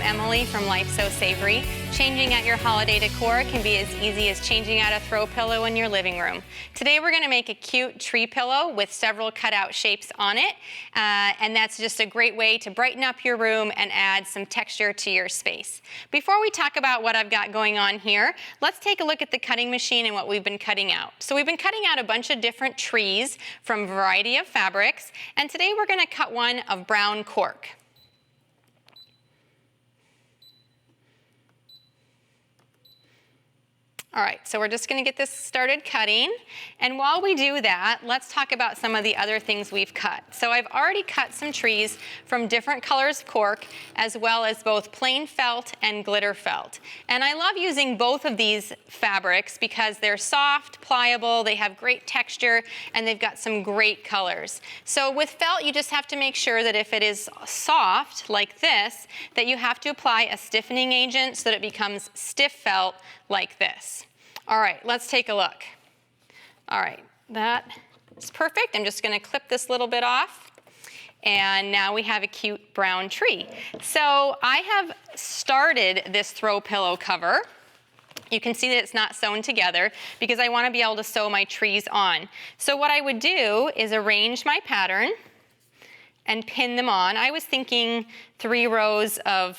Emily from Life So Savory. Changing out your holiday decor can be as easy as changing out a throw pillow in your living room. Today we're going to make a cute tree pillow with several cutout shapes on it, and that's just a great way to brighten up your room and add some texture to your space. Before we talk about what I've got going on here, let's take a look at the cutting machine and what we've been cutting out. So we've been cutting out a bunch of different trees from a variety of fabrics, and today we're going to cut one of brown cork. All right, so we're just going to get this started cutting. And while we do that, let's talk about some of the other things we've cut. So I've already cut some trees from different colors of cork, as well as both plain felt and glitter felt. And I love using both of these fabrics because they're soft, pliable, they have great texture, and they've got some great colors. So with felt, you just have to make sure that if it is soft, like this, that you have to apply a stiffening agent so that it becomes stiff felt like this. All right, let's take a look. All right, that is perfect. I'm just going to clip this little bit off. And now we have a cute brown tree. So I have started this throw pillow cover. You can see that it's not sewn together because I want to be able to sew my trees on. So what I would do is arrange my pattern and pin them on. I was thinking 3 rows of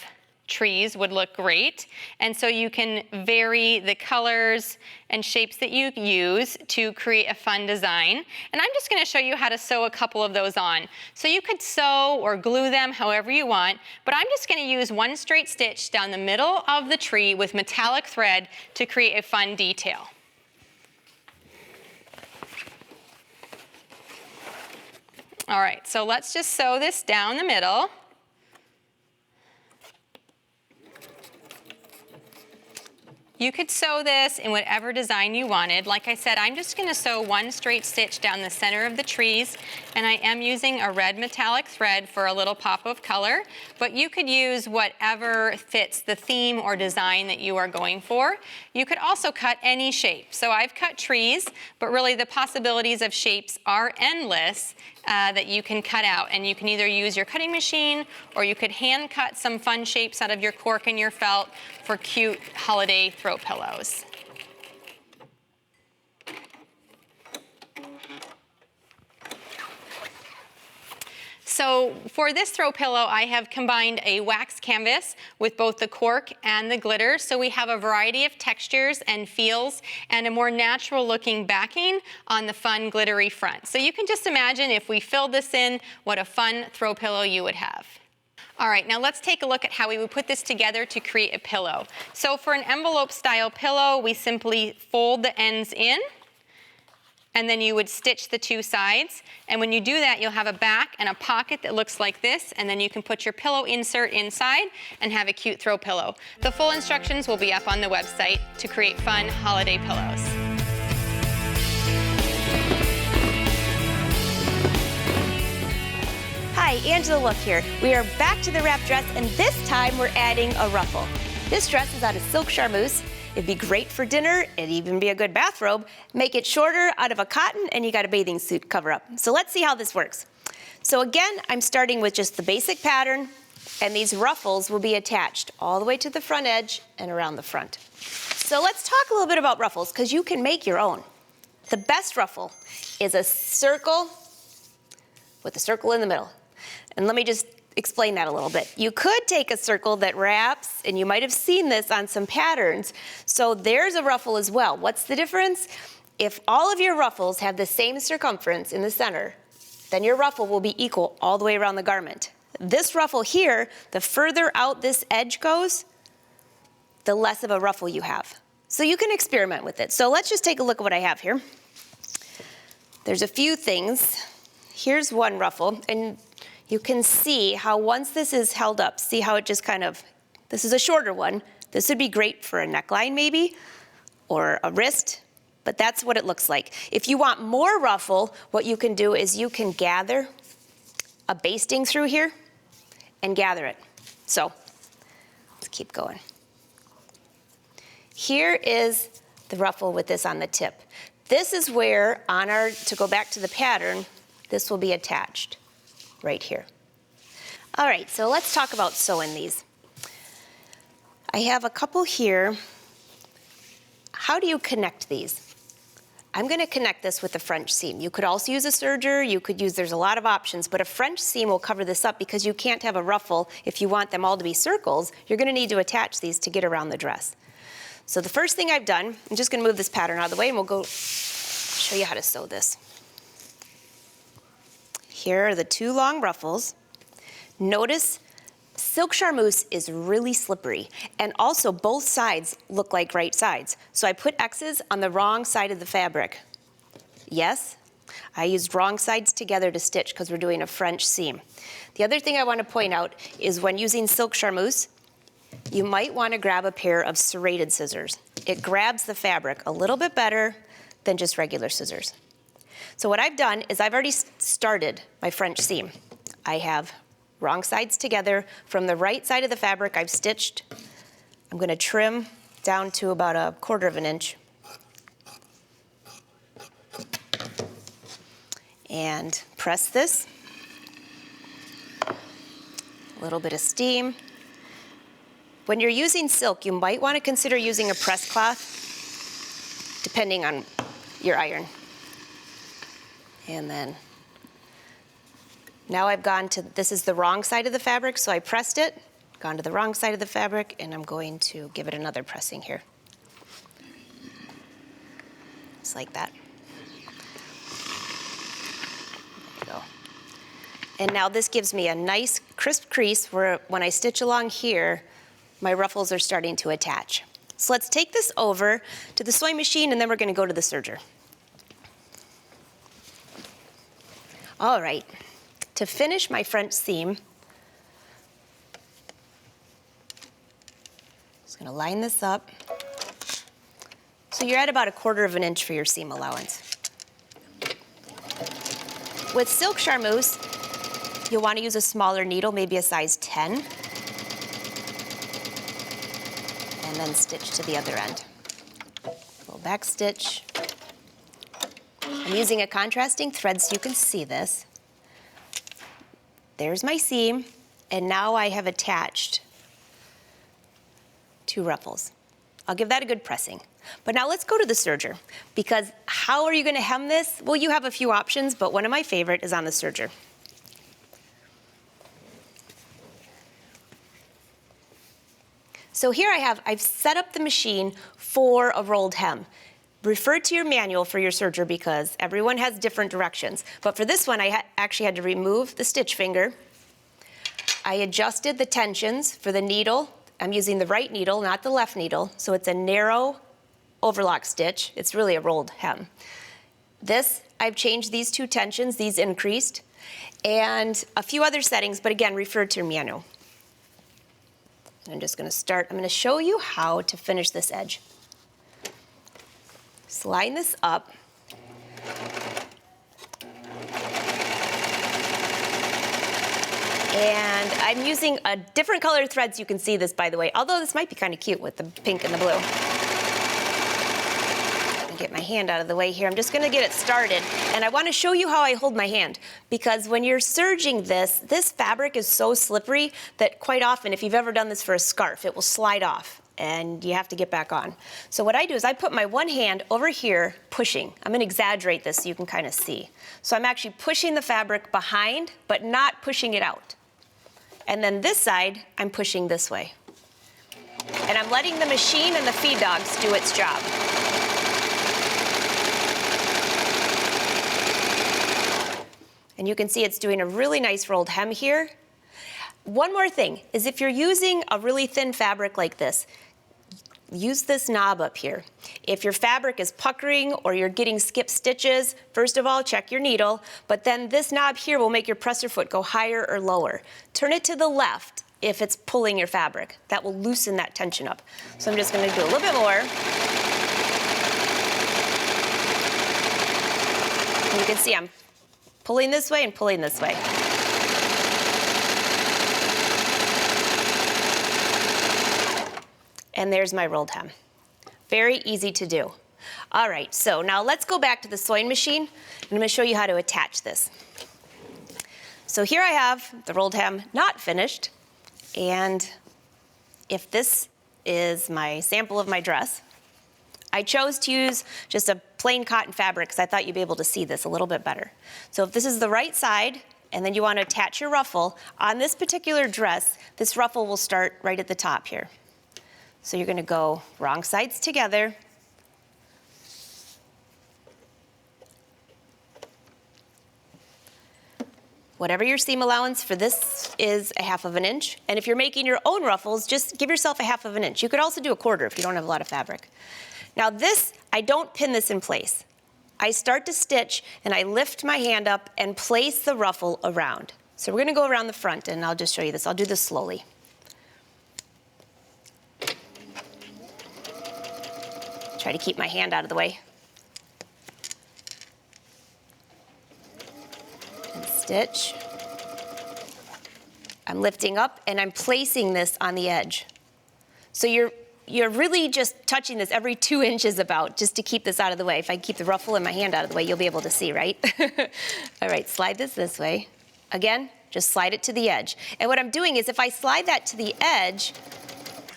trees would look great, and so you can vary the colors and shapes that you use to create a fun design. And I'm just going to show you how to sew a couple of those on. So you could sew or glue them however you want, but I'm just going to use one straight stitch down the middle of the tree with metallic thread to create a fun detail. All right, so let's just sew this down the middle. You could sew this in whatever design you wanted. Like I said, I'm just going to sew one straight stitch down the center of the trees, and I am using a red metallic thread for a little pop of color, but you could use whatever fits the theme or design that you are going for. You could also cut any shape. So I've cut trees, but really the possibilities of shapes are endless that you can cut out, and you can either use your cutting machine or you could hand cut some fun shapes out of your cork and your felt for cute holiday throw pillows. So for this throw pillow, I have combined a wax canvas with both the cork and the glitter. So we have a variety of textures and feels and a more natural looking backing on the fun glittery front. So you can just imagine if we filled this in, what a fun throw pillow you would have. All right, now let's take a look at how we would put this together to create a pillow. So for an envelope style pillow, we simply fold the ends in, and then you would stitch the 2 sides. And when you do that, you'll have a back and a pocket that looks like this, and then you can put your pillow insert inside and have a cute throw pillow. The full instructions will be up on the website to create fun holiday pillows. Hi, Angela Wolf here. We are back to the wrap dress, and this time we're adding a ruffle. This dress is out of silk charmeuse. It'd be great for dinner. It'd even be a good bathrobe. Make it shorter out of a cotton, and you got a bathing suit cover up. So let's see how this works. So again, I'm starting with just the basic pattern, and these ruffles will be attached all the way to the front edge and around the front. So let's talk a little bit about ruffles, because you can make your own. The best ruffle is a circle with a circle in the middle. And let me just explain that a little bit. You could take a circle that wraps, and you might have seen this on some patterns. So there's a ruffle as well. What's the difference? If all of your ruffles have the same circumference in the center, then your ruffle will be equal all the way around the garment. This ruffle here, the further out this edge goes, the less of a ruffle you have. So you can experiment with it. So let's just take a look at what I have here. There's a few things. Here's one ruffle, and you can see how once this is held up, see how it just kind of, this is a shorter one. This would be great for a neckline maybe, or a wrist, but that's what it looks like. If you want more ruffle, what you can do is you can gather a basting through here and gather it. So let's keep going. Here is the ruffle with this on the tip. This is where on our, to go back to the pattern, this will be attached right here. All right, so let's talk about sewing these. I have a couple here. How do you connect these? I'm going to connect this with a French seam. You could also use a serger, there's a lot of options, but a French seam will cover this up because you can't have a ruffle if you want them all to be circles. You're going to need to attach these to get around the dress. So the first thing I've done, I'm just going to move this pattern out of the way and we'll go show you how to sew this. Here are the two long ruffles. Notice silk charmeuse is really slippery, and also both sides look like right sides. So I put X's on the wrong side of the fabric. Yes, I used wrong sides together to stitch because we're doing a French seam. The other thing I want to point out is when using silk charmeuse, you might want to grab a pair of serrated scissors. It grabs the fabric a little bit better than just regular scissors. So what I've done is I've already started my French seam. I have wrong sides together. From the right side of the fabric, I've stitched. I'm going to trim down to about 1/4 inch. And press this. A little bit of steam. When you're using silk, you might want to consider using a press cloth, depending on your iron. And then now I've gone to, this is the wrong side of the fabric, so I pressed it, gone to the wrong side of the fabric, and I'm going to give it another pressing here. Just like that. There you go. And now this gives me a nice crisp crease where when I stitch along here, my ruffles are starting to attach. So let's take this over to the sewing machine and then we're going to go to the serger. All right. To finish my French seam, just going to line this up. So you're at about 1/4 inch for your seam allowance. With silk charmeuse, you'll want to use a smaller needle, maybe a size 10, and then stitch to the other end. Little back stitch. I'm using a contrasting thread so you can see this. There's my seam, and now I have attached 2 ruffles. I'll give that a good pressing. But now let's go to the serger, because how are you going to hem this? Well, you have a few options, but one of my favorite is on the serger. So here I've set up the machine for a rolled hem. Refer to your manual for your serger because everyone has different directions. But for this one, I actually had to remove the stitch finger. I adjusted the tensions for the needle. I'm using the right needle, not the left needle. So it's a narrow overlock stitch. It's really a rolled hem. This, I've changed these 2 tensions, these increased, and a few other settings, but again, refer to your manual. I'm just going to start, I'm going to show you how to finish this edge. Line this up. And I'm using a different color thread so you can see this, by the way, although this might be kind of cute with the pink and the blue. Get my hand out of the way here. I'm just going to get it started. And I want to show you how I hold my hand, because when you're serging this fabric is so slippery that quite often, if you've ever done this for a scarf, it will slide off and you have to get back on. So what I do is I put my one hand over here pushing. I'm going to exaggerate this so you can kind of see. So I'm actually pushing the fabric behind, but not pushing it out. And then this side, I'm pushing this way. And I'm letting the machine and the feed dogs do its job. And you can see it's doing a really nice rolled hem here. One more thing is if you're using a really thin fabric like this, use this knob up here. If your fabric is puckering or you're getting skip stitches, first of all, check your needle, but then this knob here will make your presser foot go higher or lower. Turn it to the left if it's pulling your fabric. That will loosen that tension up. So I'm just going to do a little bit more. And you can see I'm pulling this way and pulling this way. And there's my rolled hem. Very easy to do. All right, so now let's go back to the sewing machine, and I'm going to show you how to attach this. So here I have the rolled hem not finished, and if this is my sample of my dress. I chose to use just a plain cotton fabric because I thought you'd be able to see this a little bit better. So if this is the right side, and then you want to attach your ruffle, on this particular dress, this ruffle will start right at the top here. So you're going to go wrong sides together. Whatever your seam allowance for this is a 1/2 inch. And if you're making your own ruffles, just give yourself a 1/2 inch. You could also do a 1/4 if you don't have a lot of fabric. Now this, I don't pin this in place. I start to stitch and I lift my hand up and place the ruffle around. So we're gonna go around the front and I'll just show you this. I'll do this slowly. Try to keep my hand out of the way. And stitch. I'm lifting up and I'm placing this on the edge. So you're really just touching this every 2 inches about, just to keep this out of the way. If I keep the ruffle and my hand out of the way, you'll be able to see, right? All right, slide this way. Again, just slide it to the edge. And what I'm doing is if I slide that to the edge,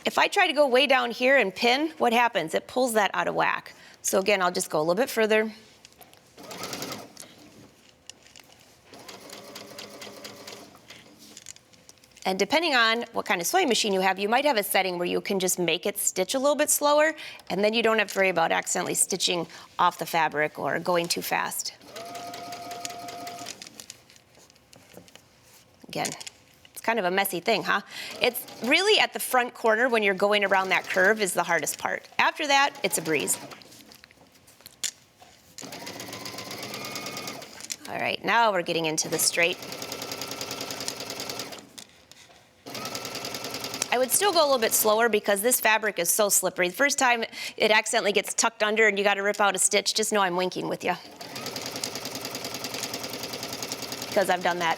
if I try to go way down here and pin, what happens? It pulls that out of whack. So again, I'll just go a little bit further. And depending on what kind of sewing machine you have, you might have a setting where you can just make it stitch a little bit slower, and then you don't have to worry about accidentally stitching off the fabric or going too fast. Again, it's kind of a messy thing, huh? It's really at the front corner when you're going around that curve is the hardest part. After that, it's a breeze. All right, now we're getting into the straight. I would still go a little bit slower because this fabric is so slippery. The first time it accidentally gets tucked under and you got to rip out a stitch, just know I'm winking with you. Because I've done that.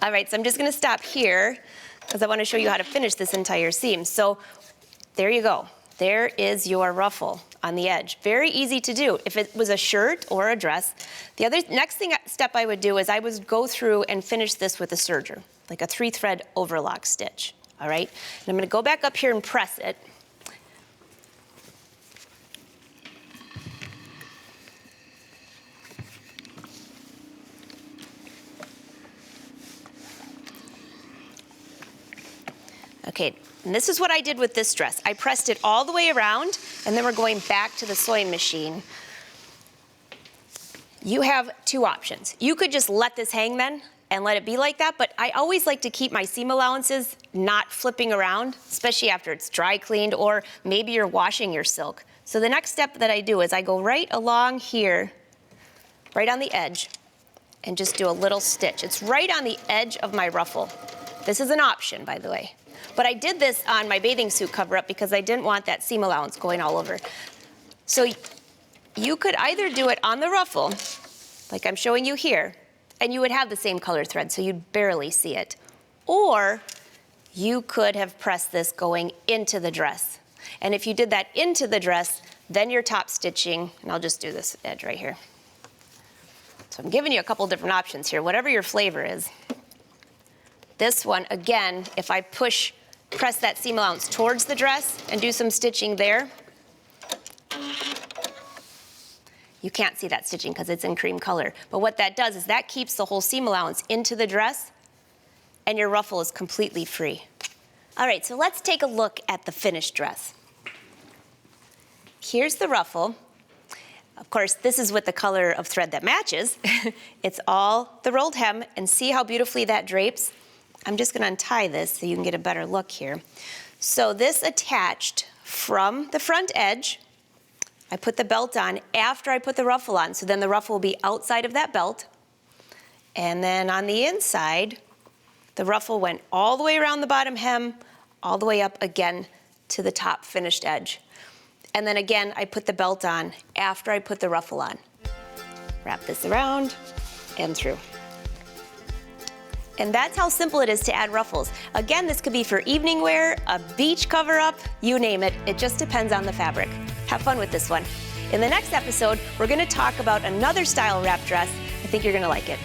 All right, so I'm just going to stop here because I want to show you how to finish this entire seam. So there you go. There is your ruffle on the edge. Very easy to do. If it was a shirt or a dress, the next step I would do is I would go through and finish this with a serger, like a 3-thread overlock stitch. All right, and I'm going to go back up here and press it. Okay, and this is what I did with this dress. I pressed it all the way around, and then we're going back to the sewing machine. You have 2 options. You could just let this hang then and let it be like that, but I always like to keep my seam allowances not flipping around, especially after it's dry cleaned or maybe you're washing your silk. So the next step that I do is I go right along here, right on the edge, and just do a little stitch. It's right on the edge of my ruffle. This is an option, by the way. But I did this on my bathing suit cover-up because I didn't want that seam allowance going all over. So you could either do it on the ruffle, like I'm showing you here, and you would have the same color thread, so you'd barely see it. Or you could have pressed this going into the dress. And if you did that into the dress, then you're top stitching, and I'll just do this edge right here. So I'm giving you a couple different options here, whatever your flavor is. This one, again, if I press that seam allowance towards the dress and do some stitching there, you can't see that stitching because it's in cream color. But what that does is that keeps the whole seam allowance into the dress and your ruffle is completely free. All right, so let's take a look at the finished dress. Here's the ruffle. Of course, this is with the color of thread that matches. It's all the rolled hem, and see how beautifully that drapes? I'm just gonna untie this so you can get a better look here. So this attached from the front edge. I put the belt on after I put the ruffle on, so then the ruffle will be outside of that belt. And then on the inside, the ruffle went all the way around the bottom hem, all the way up again to the top finished edge. And then again, I put the belt on after I put the ruffle on. Wrap this around and through. And that's how simple it is to add ruffles. Again, this could be for evening wear, a beach cover-up, you name it. It just depends on the fabric. Have fun with this one. In the next episode, we're gonna talk about another style wrap dress. I think you're gonna like it.